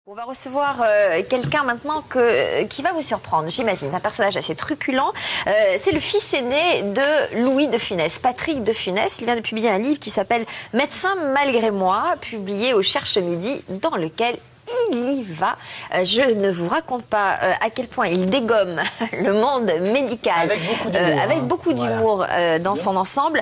On va recevoir quelqu'un maintenant qui va vous surprendre, j'imagine, un personnage assez truculent. C'est le fils aîné de Louis de Funès, Patrick de Funès. Il vient de publier un livre qui s'appelle « Médecin malgré moi », publié au Cherche Midi, dans lequel il y va. Je ne vous raconte pas à quel point il dégomme le monde médical avec beaucoup d'humour dans son ensemble.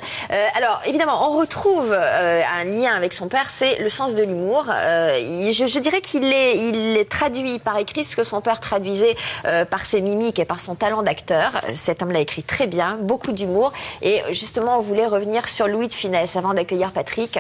Alors évidemment, on retrouve un lien avec son père, c'est le sens de l'humour. Je dirais qu'il est traduit par écrit ce que son père traduisait par ses mimiques et par son talent d'acteur. Cet homme-là écrit très bien, beaucoup d'humour. Et justement, on voulait revenir sur Louis de Funès avant d'accueillir Patrick,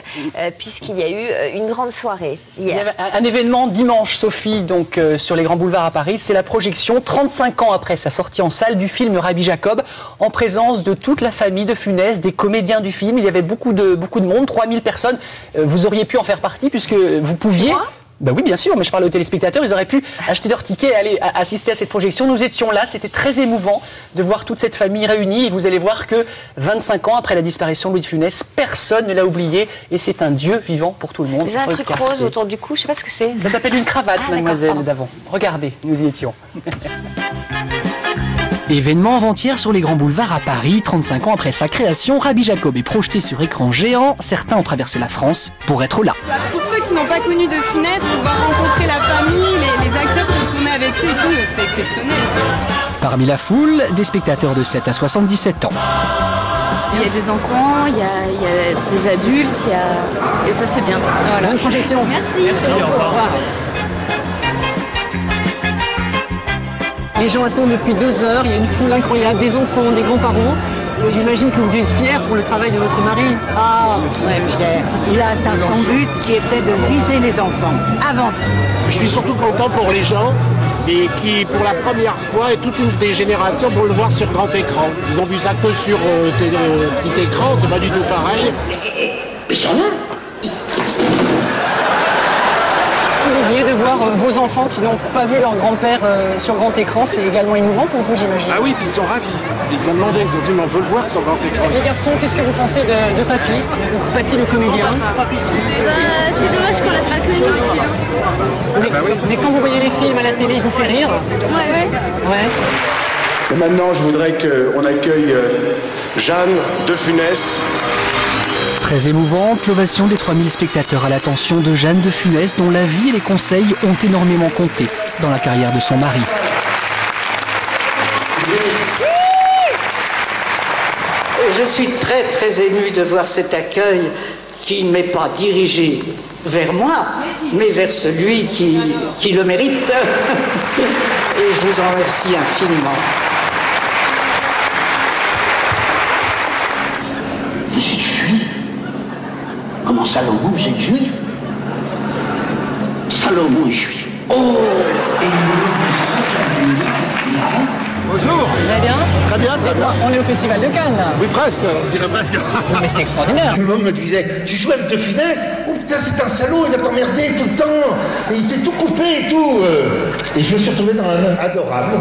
puisqu'il y a eu une grande soirée hier. Il y avait un événement dimanche, Sophie, donc sur les grands boulevards à Paris. C'est la projection, 35 ans après sa sortie en salle, du film Rabbi Jacob, en présence de toute la famille de Funès, des comédiens du film. Il y avait beaucoup de monde, 3000 personnes. Vous auriez pu en faire partie puisque vous pouviez... Ben oui, bien sûr, mais je parle aux téléspectateurs, ils auraient pu acheter leur ticket et aller assister à cette projection. Nous étions là, c'était très émouvant de voir toute cette famille réunie. Et vous allez voir que 25 ans après la disparition de Louis de Funès, personne ne l'a oublié. Et c'est un dieu vivant pour tout le monde. Vous avez un truc rose autour du cou, je sais pas ce que c'est. Ça s'appelle une cravate, mademoiselle d'avant. Regardez, nous y étions. Événement avant-hier sur les grands boulevards à Paris, 35 ans après sa création, Rabbi Jacob est projeté sur écran géant. Certains ont traversé la France pour être là. Pour ceux qui n'ont pas connu de Funès, pouvoir rencontrer la famille, les acteurs qui ont tourné avec lui et tout, c'est exceptionnel. Parmi la foule, des spectateurs de 7 à 77 ans. Il y a des enfants, il y a des adultes, et ça c'est bien. Voilà. Bonne projection. Merci. Au revoir. Les gens attendent depuis 2 heures, il y a une foule incroyable, des enfants, des grands-parents. J'imagine que vous devez être fiers pour le travail de notre mari. Ah, très fier. Il a atteint son but qui était de viser les enfants, avant tout. Je suis surtout content pour les gens et qui, pour la première fois, et toute une des générations vont le voir sur grand écran. Ils ont vu ça que sur petit écran, c'est pas du tout pareil. Ils sont là. Olivier, de voir vos enfants qui n'ont pas vu leur grand-père sur grand écran, c'est également émouvant pour vous, j'imagine. Ah oui, puis ils sont ravis. Ils ont demandé, ils ont dit, mais on veut le voir sur grand écran. Les garçons, qu'est-ce que vous pensez de Papy, le comédien? C'est dommage qu'on l'a pas connu. Mais quand vous voyez les films à la télé, il vous fait rire? Ouais. Et maintenant, je voudrais qu'on accueille Jeanne de Funès. Très émouvante, l'ovation des 3000 spectateurs à l'attention de Jeanne de Funès, dont la vie et les conseils ont énormément compté dans la carrière de son mari. Je suis très émue de voir cet accueil qui ne m'est pas dirigé vers moi, mais vers celui qui le mérite. Et je vous en remercie infiniment. Vous êtes juif? Comment Salomon, vous êtes juif? Salomon est juif. Oh! Bonjour. Vous allez bien? Très bien, très bien. On est au Festival de Cannes. Oui, presque, on dirait presque. Non, mais c'est extraordinaire. Tout le monde me disait, tu joues avec De Funès? Oh putain, c'est un salaud, il va t'emmerder tout le temps. Et il fait tout couper et tout. Et je me suis retrouvé dans un homme adorable,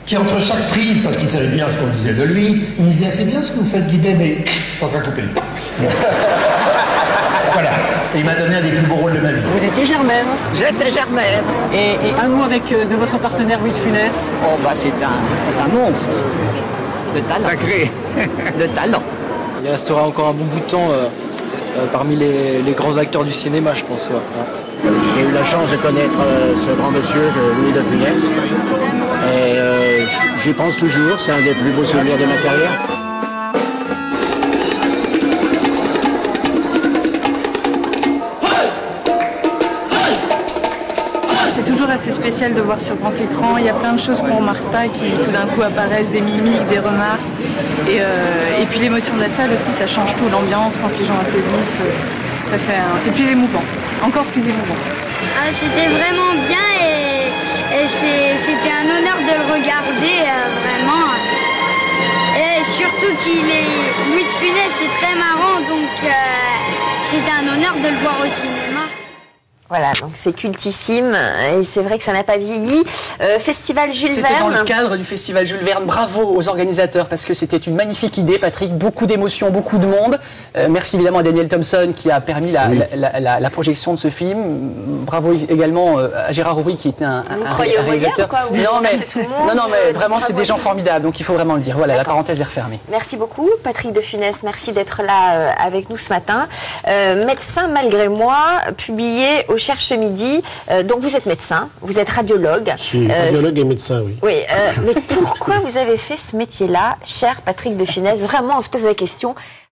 qui entre chaque prise, parce qu'il savait bien ce qu'on disait de lui, il me disait, c'est bien ce que vous faites, Guibet, mais t'es en train de couper. Voilà. Et il m'a donné un des plus beaux rôles de ma vie. Vous étiez Germaine. J'étais Germaine. Et un mot avec de votre partenaire Louis de Funès. Oh bah c'est un monstre de talent. Sacré. De talent. Il restera encore un bon bout de temps parmi les grands acteurs du cinéma, je pense. Ouais. J'ai eu la chance de connaître ce grand monsieur, Louis de Funès. Et j'y pense toujours, c'est un des plus beaux souvenirs de ma carrière. C'est toujours assez spécial de voir sur grand écran. Il y a plein de choses qu'on ne remarque pas qui tout d'un coup apparaissent, des mimiques, des remarques. Et puis l'émotion de la salle aussi, ça change tout. L'ambiance, quand les gens applaudissent, c'est plus émouvant, encore plus émouvant. C'était vraiment bien et c'était un honneur de le regarder, vraiment. Et surtout Louis de Funès, c'est très marrant, donc c'était un honneur de le voir au cinéma. Voilà, donc c'est cultissime et c'est vrai que ça n'a pas vieilli. Festival Jules Verne. C'était dans le cadre du Festival Jules Verne. Bravo aux organisateurs parce que c'était une magnifique idée, Patrick. Beaucoup d'émotions, beaucoup de monde. Merci évidemment à Daniel Thompson qui a permis la projection de ce film. Bravo également à Gérard Houry qui était un réalisateur. Non, mais vraiment c'est des gens formidables, donc il faut vraiment le dire. Voilà, la parenthèse est refermée. Merci beaucoup, Patrick de Funès. Merci d'être là avec nous ce matin. Médecin malgré moi, publié au Cherche Midi. Donc vous êtes médecin, vous êtes radiologue. Je suis radiologue et médecin, oui. Oui, mais pourquoi vous avez fait ce métier-là, cher Patrick de Funès? Vraiment, on se pose la question.